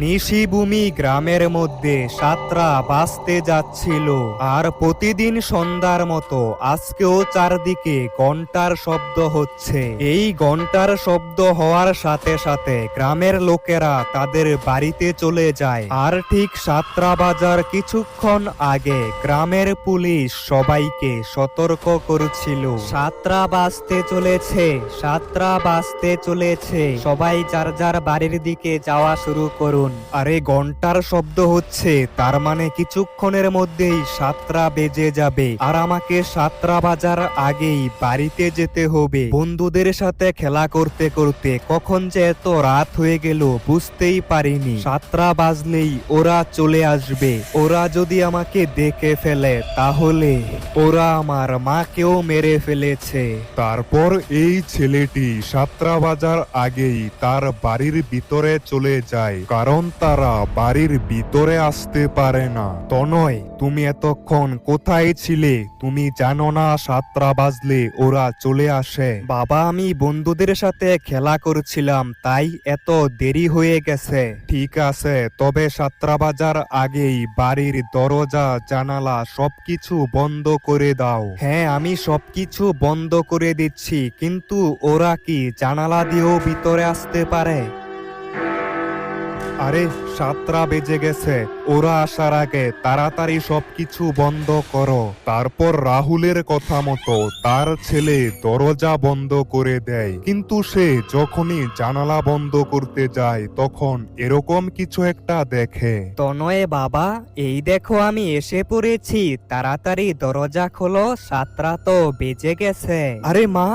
নিশিভূমি গ্রামের মধ্যে সাতরা বাজতে যাচ্ছিল, আর প্রতিদিন সন্ধ্যার মতো আজকেও চারদিকে ঘন্টার শব্দ হচ্ছে। এই ঘন্টার শব্দ হওয়ার সাথে সাথে গ্রামের লোকেরা তাদের বাড়িতে চলে যায়। আর ঠিক সাতটা বাজার কিছুক্ষণ আগে গ্রামের পুলিশ সবাইকে সতর্ক করছিল, সাতটা বাজতে চলেছে, সাতটা বাজতে চলেছে, সবাই যার যার বাড়ির দিকে যাওয়া শুরু করুন। আরে ঘন্টার শব্দ হচ্ছে, তার মানে কিছুক্ষণের মধ্যেই সাতটা বেজে যাবে, আর আমাকে সাতটা বাজার আগেই বাড়িতে যেতে হবে। বন্ধুদের সাথে খেলা করতে করতে কখন যে এত রাত হয়ে গেল বুঝতেই পারিনি। সাতটা বাজলেই ওরা চলে আসবে। ওরা যদি আমাকে দেখে ফেলে তাহলে ওরা আমার মাকেও মেরে ফেলেছে। তারপর এই ছেলেটি সাতটা বাজার আগেই তার বাড়ির ভিতরে চলে যায়, কারণ তারা বাড়ির ভিতরে আসতে পারে না। তনয়, তুমি এতক্ষণ কোথায় ছিলে? তুমি জানো না সাতটা বাজলে ওরা চলে আসে? বাবা, আমি বন্ধুদের সাথে খেলা করছিলাম, তাই এত দেরি হয়ে গেছে। ঠিক আছে, তবে সাতটা বাজার আগেই বাড়ির দরজা জানালা সবকিছু বন্ধ করে দাও। হ্যাঁ, আমি সবকিছু বন্ধ করে দিচ্ছি, কিন্তু ওরা কি জানালা দিয়েও ভিতরে আসতে পারে? আরে সাতটা বেজে গেছে, ওরা আসার আগে তাড়াতাড়ি সবকিছু বন্ধ করো। তারপর রাহুলের কথা মতো তার ছেলে দরজা বন্ধ করে দেয়, কিন্তু সে যখনই জানালা বন্ধ করতে যায় তখন এরকম কিছু একটা দেখে। তনয়ে বাবা, এই দেখো আমি এসে পড়েছি, তাড়াতাড়ি দরজা খোলো, সাতটা তো বেজে গেছে। আরে মা,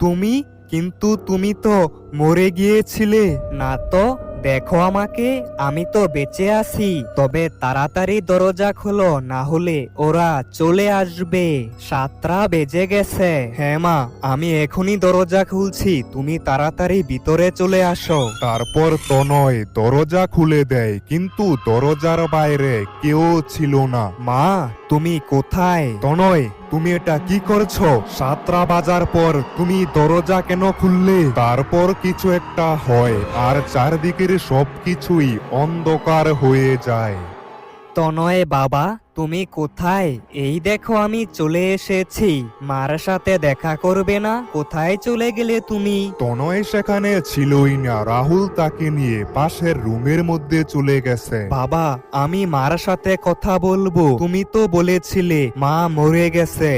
তুমি? কিন্তু তুমি তো মরে গিয়েছিলে। না তো, দেখো আমাকে, আমি তো বেঁচে আছি। তবে তাড়াতাড়ি দরজা খোলো, না হলে ওরা চলে আসবে, সাতটা বেজে গেছে। হ্যাঁ মা, আমি এখনই দরজা খুলছি, তুমি তাড়াতাড়ি ভিতরে চলে আসো। তারপর তনয় দরজা খুলে দেয়, কিন্তু দরজার বাইরে কেউ ছিল না। মা, তুমি কোথায়? তনয়, তুমি এটা কি করছো? সাতটা বাজার পর তুমি দরজা কেন খুললে? তারপর কিছু একটা হয়, আর চারদিকের সবকিছুই অন্ধকার হয়ে যায়। তনয়ে বাবা, তুমি কোথায়? এই দেখো আমি চলে এসেছি, মার সাথে দেখা করবে না? কোথায় চলে গেলে তুমি? তনয় সেখানে ছিলই না, রাহুল তাকে নিয়ে পাশের রুমের মধ্যে চলে গেছে। বাবা, আমি মার সাথে কথা বলবো, তুমি তো বলেছিলে মা মরে গেছে।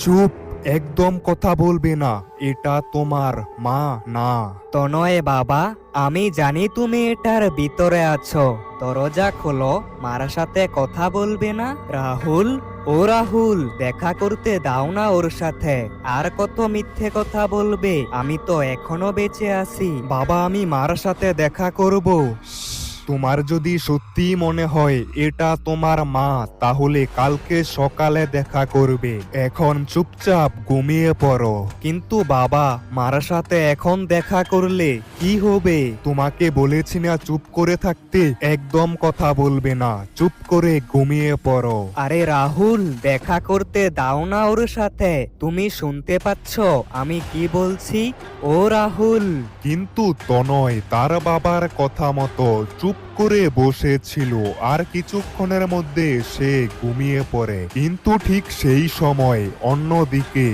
চুপ, একদম কথা বলবে না, এটা তোমার মা না। তনয় বাবা, আমি জানি তুমি এটার ভিতরে আছো, দরজা খোলো, মার সাথে কথা বলবে না? রাহুল, ও রাহুল, দেখা করতে দাও না ওর সাথে, আর কত মিথ্যে কথা বলবে, আমি তো এখনো বেঁচে আছি। বাবা, আমি মার সাথে দেখা করব। তোমার যদি সত্যি মনে হয় এটা তোমার মা, তাহলে কালকে সকালে দেখা করবে। এখন চুপচাপ ঘুমিয়ে পড়ো। কিন্তু বাবা, মার সাথে এখন দেখা করলে কি হবে? তোমাকে বলেছি না চুপ করে থাকতে? একদম কথা বলবে না, চুপ করে ঘুমিয়ে পড়ো। আরে রাহুল, দেখা করতে দাও না ওর সাথে, তুমি শুনতে পাচ্ছ আমি কি বলছি? ও রাহুল। কিন্তু তনয় তার বাবার কথা মতো চুপ করে বসেছিল, আর কিছুক্ষণের মধ্যে সে ঘুমিয়ে পড়ে। কিন্তু ঠিক সেই সময় অন্যদিকে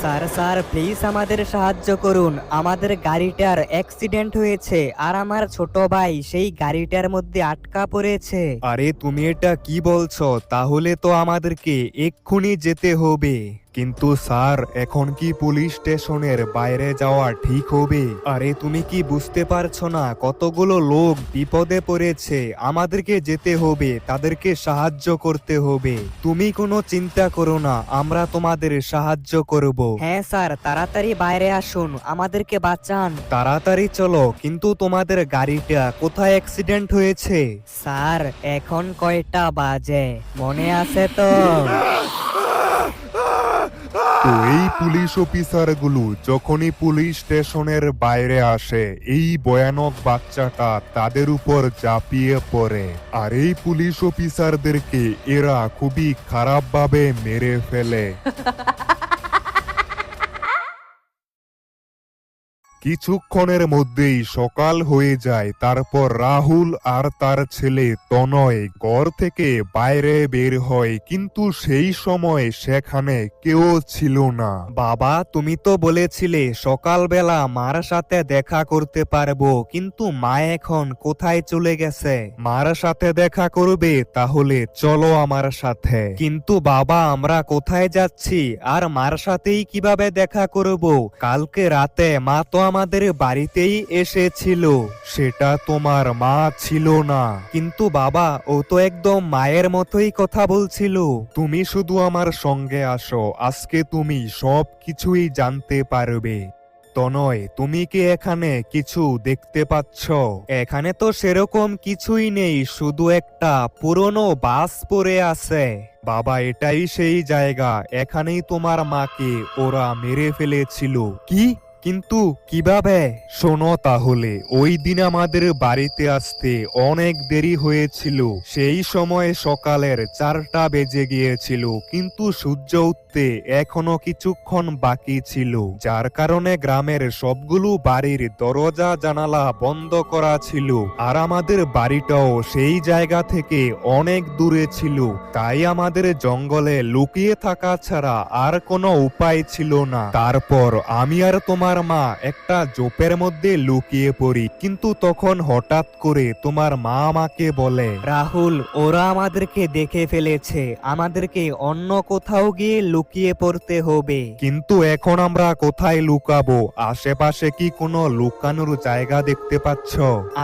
স্যার স্যার, প্লিজ আমাদের সাহায্য করুন, আমাদের গাড়িটার অ্যাক্সিডেন্ট হয়েছে, আর আমার ছোট ভাই সেই গাড়িটার মধ্যে আটকা পড়েছে। আরে তুমি এটা কি বলছো? তাহলে তো আমাদেরকে এক্ষুনি যেতে হবে। কিন্তু স্যার, এখন কি পুলিশ স্টেশনের বাইরে যাওয়া ঠিক হবে? আরে তুমি কি বুঝতে পারছো না, কতগুলো লোক বিপদে পড়েছে, আমাদেরকে যেতে হবে, তাদেরকে সাহায্য করতে হবে। তুমি কোনো চিন্তা করো না, আমরা তোমাদের সাহায্য করব। হ্যাঁ স্যার, তাড়াতাড়ি বাইরে আসুন, আমাদেরকে বাঁচান। তাড়াতাড়ি চলো, কিন্তু তোমাদের গাড়িটা কোথায় অ্যাক্সিডেন্ট হয়েছে? স্যার, এখন কয়টা বাজে মনে আছে তো? তো এই পুলিশ অফিসারগুলো যখনই পুলিশ স্টেশনের বাইরে আসে, এই ভয়ানক বাচ্চাটা তাদের উপর ঝাঁপিয়ে পড়ে, আর এই পুলিশ অফিসারদেরকে এরা খুবই খারাপভাবে মেরে ফেলে। কিছুক্ষণের মধ্যেই সকাল হয়ে যায়। তারপর রাহুল আর তার ছেলে তনয় ঘর থেকে বাইরে বের হয়, কিন্তু সেই সময় সেখানে কেউ ছিল না। বাবা, তুমি তো বলেছিলে সকালবেলা মার সাথে দেখা করতে পারবো, কিন্তু মা এখন কোথায় চলে গেছে? মার সাথে দেখা করবে? তাহলে চলো আমার সাথে। কিন্তু বাবা, আমরা কোথায় যাচ্ছি আর মার সাথেই কিভাবে দেখা করব? কালকে রাতে মা তো আমাদের বাড়িতেই এসেছিল। সেটা তোমার মা ছিল না। কিন্তু বাবা, ও তো একদম মায়ের মতোই কথা বলছিল। তুমি শুধু আমার সঙ্গে আসো, আজকে তুমি সব কিছুই জানতে পারবে। তনয়, তুমি কি এখানে কিছু দেখতে পাচ্ছ? এখানে তো সেরকম কিছুই নেই, শুধু একটা পুরনো বাস পড়ে আছে। বাবা, এটাই সেই জায়গা, এখানেই তোমার মাকে ওরা মেরে ফেলেছিল। কি? কিন্তু কিভাবে? শোনো তাহলে, ওই দিন আমাদের বাড়িতে আসতে অনেক দেরি হয়েছিল। সেই সময় সকালের 4টা বেজে গিয়েছিল, কিন্তু সূর্য উঠতে এখনো কিছুক্ষণ বাকি ছিল, যার কারণে গ্রামের সবগুলো বাড়ির দরজা জানালা বন্ধ করা ছিল। আর আমাদের বাড়িটাও সেই জায়গা থেকে অনেক দূরে ছিল, তাই আমাদের জঙ্গলে লুকিয়ে থাকা ছাড়া আর কোনো উপায় ছিল না। তারপর আমি আর তোমার মা একটা জোপের মধ্যে লুকিয়ে পড়ি, কিন্তু তখন হঠাৎ করে তোমার মা আমাকে বলে, রাহুল, ওরা আমাদেরকে দেখে ফেলেছে, আমাদেরকে অন্য কোথাও গিয়ে লুকিয়ে পড়তে হবে। কিন্তু এখন আমরা কোথায় লুকাবো? আশেপাশে কি কোনো লুকানোর জায়গা দেখতে পাচ্ছ?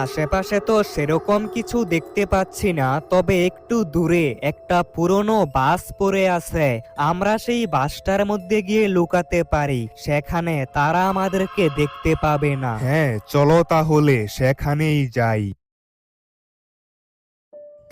আশেপাশে তো সেরকম কিছু দেখতে পাচ্ছি না, তবে একটু দূরে একটা পুরনো বাস পড়ে আছে। আমরা সেই বাসটার মধ্যে গিয়ে লুকাতে পারি, সেখানে তারা আমাদেরকে দেখতে পাবে না। হ্যাঁ, চলো তাহলে সেখানেই যাই।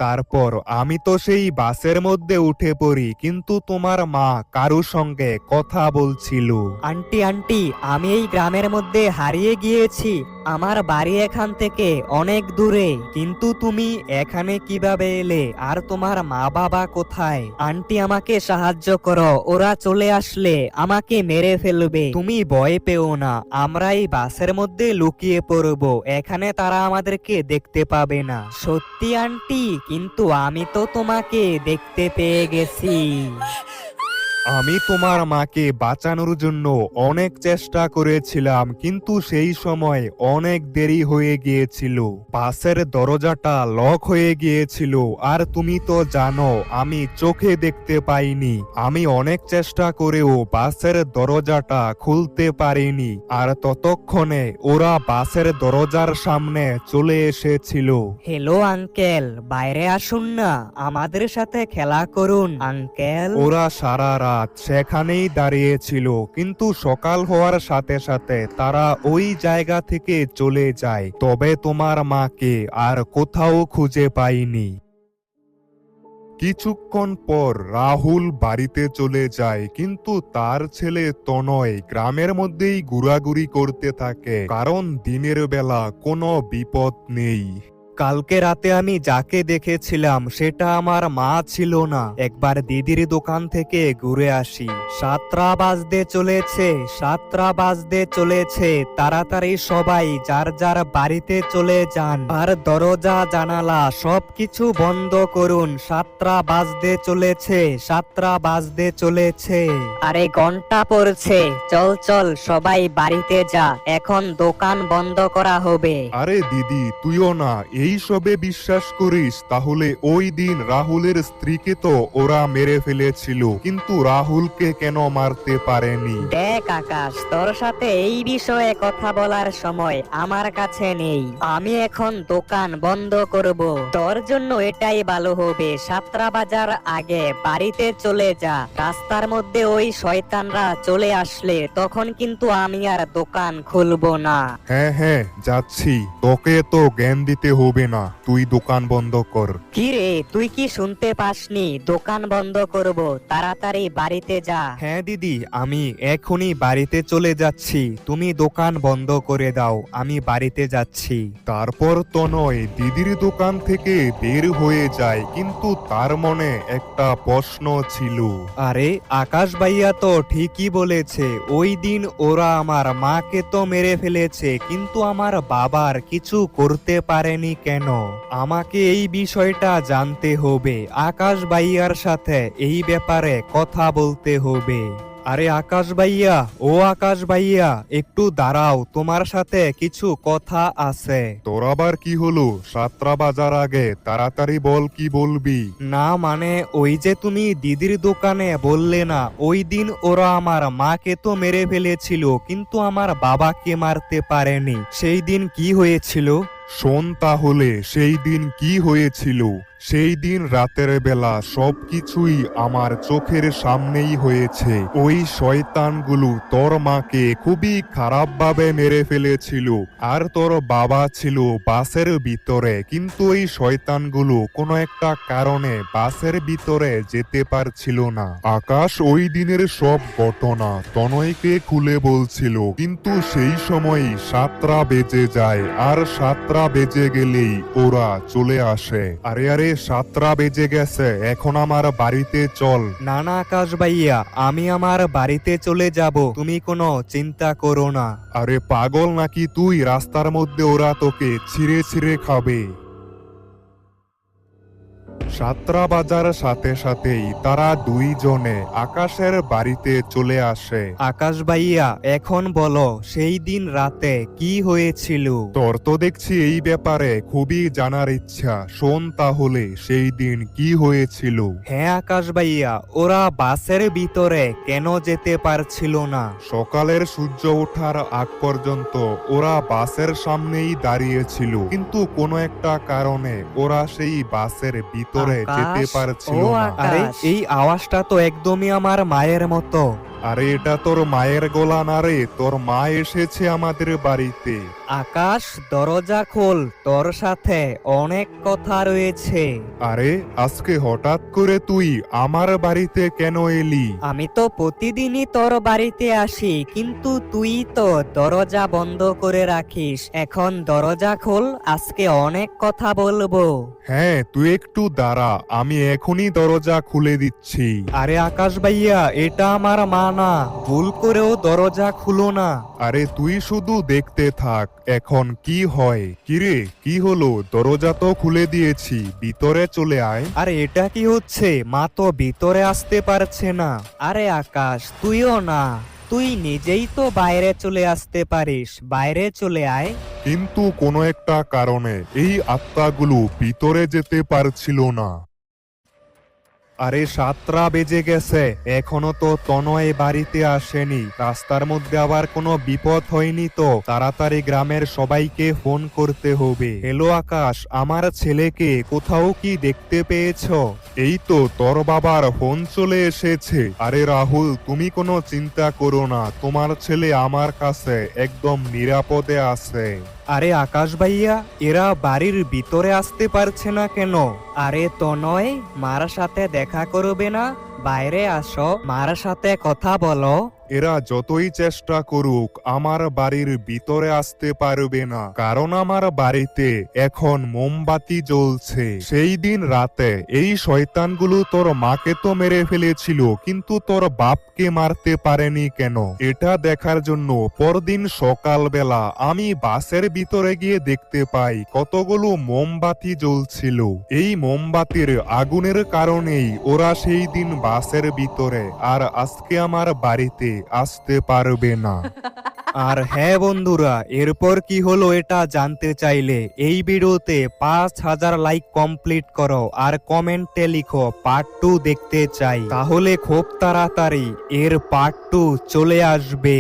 তারপর আমি তো সেই বাসের মধ্যে উঠে পড়ি, কিন্তু তোমার মা কারুর সঙ্গে কথা বলছিল। আন্টি আন্টি, আমি এই গ্রামের মধ্যে হারিয়ে গিয়েছি, আমার বাড়ি এখান থেকে অনেক দূরে, কিন্তু তুমি এখানে কিভাবে এলে? আর তোমার মা বাবা কোথায়? আন্টি, আমাকে সাহায্য করো, ওরা চলে আসলে আমাকে মেরে ফেলবে। তুমি ভয় পেও না, আমরা এই বাসের মধ্যে লুকিয়ে পড়বো, এখানে তারা আমাদেরকে দেখতে পাবে না। সত্যি আন্টি? কিন্তু আমি তো তোমাকে দেখতে পেয়ে গেছি। আমি তোমার মাকে বাঁচানোর জন্য অনেক চেষ্টা করেছিলাম, কিন্তু সেই সময় অনেক দেরি হয়ে গিয়েছিল। বাসের দরজাটা লক হয়ে গিয়েছিল, আর তুমি তো জানো আমি চোখে দেখতে পাইনি। আমি অনেক চেষ্টা করেও বাসের দরজাটা খুলতে পারিনি, আর ততক্ষণে ওরা বাসের দরজার সামনে চলে এসেছিল। হ্যালো আঙ্কেল, বাইরে আসুন না, আমাদের সাথে খেলা করুন আঙ্কেল। ওরা সারা রাত সেখানেই দাঁড়িয়েছিল, কিন্তু সকাল হওয়ার সাথে সাথে তারা ওই জায়গা থেকে চলে যায়। তবে তোমার মাকে আর কোথাও খুঁজে পাইনি। কিছুক্ষণ পর রাহুল বাড়িতে চলে যায়, কিন্তু তার ছেলে তনয় গ্রামের মধ্যেই ঘোরাঘুরি করতে থাকে, কারণ দিনের বেলা কোনো বিপদ নেই। কালকে রাতে আমি যাকে দেখেছিলাম সেটা আমার মা ছিল না। একবার দিদির দোকান থেকে ঘুরে আসি। 7টা বাজতে চলেছে, 7টা বাজতে চলেছে, তাড়াতাড়ি সবাই যার যার বাড়িতে চলে যান, আর দরজা জানালা সবকিছু বন্ধ করুন। 7টা বাজতে চলেছে, 7টা বাজতে চলেছে। আরে ঘন্টা পড়ছে, চল চল সবাই বাড়িতে যা, এখন দোকান বন্ধ করা হবে। আরে দিদি, তুইও না এই সবে বিশ্বাস করিস? তাহলে ওই দিন রাহুলের স্ত্রীকে তো ওরা মেরে ফেলেছিল, কিন্তু রাহুলকে কেন মারতে পারেনি? দেখ আকাশ, তোর সাথে এই বিষয়ে কথা বলার সময় আমার কাছে নেই। আমি এখন দোকান বন্ধ করব, তোর জন্য এটাই ভালো হবে। 7টা বাজার আগে বাড়িতে চলে যা, রাস্তার মধ্যে ওই শয়তানরা চলে আসলে তখন কিন্তু আমি আর দোকান খুলবো না। হ্যাঁ হ্যাঁ, যাচ্ছি। তোকে তো জ্ঞান দিতে হবে চলবে না, তুই দোকান বন্ধ কর। কি রে, তুই কি শুনতে পাসনি? দোকান বন্ধ করব, তাড়াতাড়ি বাড়িতে যা। হ্যাঁ দিদি, আমি এখনই বাড়িতে চলে যাচ্ছি, তুমি দোকান বন্ধ করে দাও, আমি বাড়িতে যাচ্ছি। তারপর তনয় দিদির দোকান থেকে বের হয়ে যায়, কিন্তু তার মনে একটা প্রশ্ন ছিল। আরে আকাশ ভাইয়া তো ঠিকই বলেছে, ওই দিন ওরা আমার মাকে তো মেরে ফেলেছে, কিন্তু আমার বাবার কিছু করতে পারেনি কেন? আমাকে এই বিষয়টা জানতে হবে, আকাশ ভাইয়ার সাথে এই ব্যাপারে কথা বলতে হবে। আরে আকাশ ভাইয়া, ও আকাশ ভাইয়া, একটু দাঁড়াও, তোমার সাথে কিছু কথা আছে। তোর আবার কি হলো? 7টা বাজার আগে, তাড়াতাড়ি বল, কি বলবি? না মানে, ওই যে তুমি দিদির দোকানে বললে না ওই দিন ওরা আমার মাকে তো মেরে ফেলেছিল, কিন্তু আমার বাবাকে মারতে পারেনি, সেই দিন কি হয়েছিল? শোন তাহলে সেই দিন কি হয়েছিল। সেই দিন রাতের বেলা সবকিছুই আমার চোখের সামনেই হয়েছে। ওই শয়তানগুলো তোর মাকে খুবই খারাপভাবে মেরে ফেলেছিল, আর তোর বাবা ছিল বাসের ভিতরে, কিন্তু ওই শয়তানগুলো কোনো একটা কারণে বাসের ভিতরে যেতে পারছিল না। আকাশ ওই দিনের সব ঘটনা তনয়কে খুলে বলছিল, কিন্তু সেই সময় 7টা বেজে যায়, আর 7টা বেজে গেলেই ওরা চলে আসে। আরে আরে, 7টা বেজে গেছে, এখন আমার বাড়িতে চল। না না আকাশ ভাইয়া, আমি আমার বাড়িতে চলে যাব, তুমি কোনো চিন্তা করো না। আরে পাগল নাকি তুই? রাস্তার মধ্যে ওরা তোকে ছিঁড়ে ছিঁড়ে খাবে। 7টা বাজার সাথে সাথেই তারা দুইজনে আকাশের বাড়িতে চলে আসে। আকাশ ভাইয়া, এখন বলো সেই দিন রাতে কি হয়েছিল? তোর তো দেখছি এই ব্যাপারে খুবই জানার ইচ্ছা, শোন তাহলে সেই দিন কি হয়েছিল। হ্যাঁ আকাশ ভাইয়া, ওরা বাসের ভিতরে কেন যেতে পারছিল না? সকালের সূর্য ওঠার আগ পর্যন্ত ওরা বাসের সামনেই দাঁড়িয়েছিল, কিন্তু কোনো একটা কারণে ওরা সেই বাসের ভিতরে যেতে আকাশ, পারছিল ও না। আকাশ। আরে এই আওয়াজটা তো একদমই আমার মায়ের মতো। আরে এটা তোর মায়ের গলা না রে, তোর মা এসেছে আমাদের বাড়িতে। আকাশ, দরজা খোল, তোর সাথে অনেক কথা রয়েছে। আরে আজকে হঠাৎ করে তুই আমার বাড়িতে কেন এলি? আমি তো প্রতিদিনই তোর বাড়িতে আসি, কিন্তু তুই তো দরজা বন্ধ করে রাখিস। এখন দরজা খোল, আজকে অনেক কথা বলবো। হ্যাঁ, তুই একটু দাঁড়া, আমি এখনই দরজা খুলে দিচ্ছি। আরে আকাশ ভাইয়া, এটা আমার মা না, ভুল করেও দরজা খুলো না। আরে তুই শুধু দেখতে থাক এখন কি হয়। কিরে, কি হলো? দরজা তো খুলে দিয়েছি, ভিতরে চলে আয়। আরে এটা কি হচ্ছে? মা তো ভিতরে আসতে পারছে না। আরে আকাশ, তুইও না, তুই নিজেই তো বাইরে চলে আসতে পারিস, বাইরে চলে আয়। কিন্তু কোনো একটা কারণে এই আত্মাগুলো ভিতরে যেতে পারছিল না। আরে 7টা বেজে গেছে, এখনো তো তনয় বাড়িতে আসেনি, রাস্তার মধ্যে আবার কোনো বিপদ হয়নি তো? তাড়াতাড়ি গ্রামের সবাইকে ফোন করতে হবে। হ্যালো আকাশ, আমার ছেলেকে কোথাও কি দেখতে পেয়েছো? এই তো তোর বাবার ফোন চলে এসেছে। আরে রাহুল, তুমি কোনো চিন্তা করো না, তোমার ছেলে আমার কাছে একদম নিরাপদে আছে। আরে আকাশ ভাইয়া, এরা বাড়ির ভিতরে আসতে পারছে না কেন? আরে তনয়, মার সাথে দেখা করবে না? বাইরে আসো, মার সাথে কথা বলো। এরা যতই চেষ্টা করুক আমার বাড়ির ভিতরে আসতে পারবে না, কারণ আমার বাড়িতে এখন মোমবাতি জ্বলছে। সেই দিন রাতে এই শয়তানগুলো তোর মাকে তো মেরে ফেলেছিল, কিন্তু তোর বাপকে মারতে পারেনি কেন? এটা দেখার জন্য পরদিন সকালবেলা আমি বাসের ভিতরে গিয়ে দেখতে পাই কতগুলো মোমবাতি জ্বলছিল। এই মোমবাতির আগুনের কারণেই ওরা সেই দিন বাসের ভিতরে আর আজকে আমার বাড়িতে আসতে পারবে না। আর হ্যাঁ বন্ধুরা, এরপর কি হলো এটা জানতে চাইলে এই ভিডিওতে 5000 লাইক কমপ্লিট করো আর কমেন্টে লিখো পার্ট 2 দেখতে চাই, তাহলে খুব তাড়াতাড়ি এর পার্ট 2 চলে আসবে।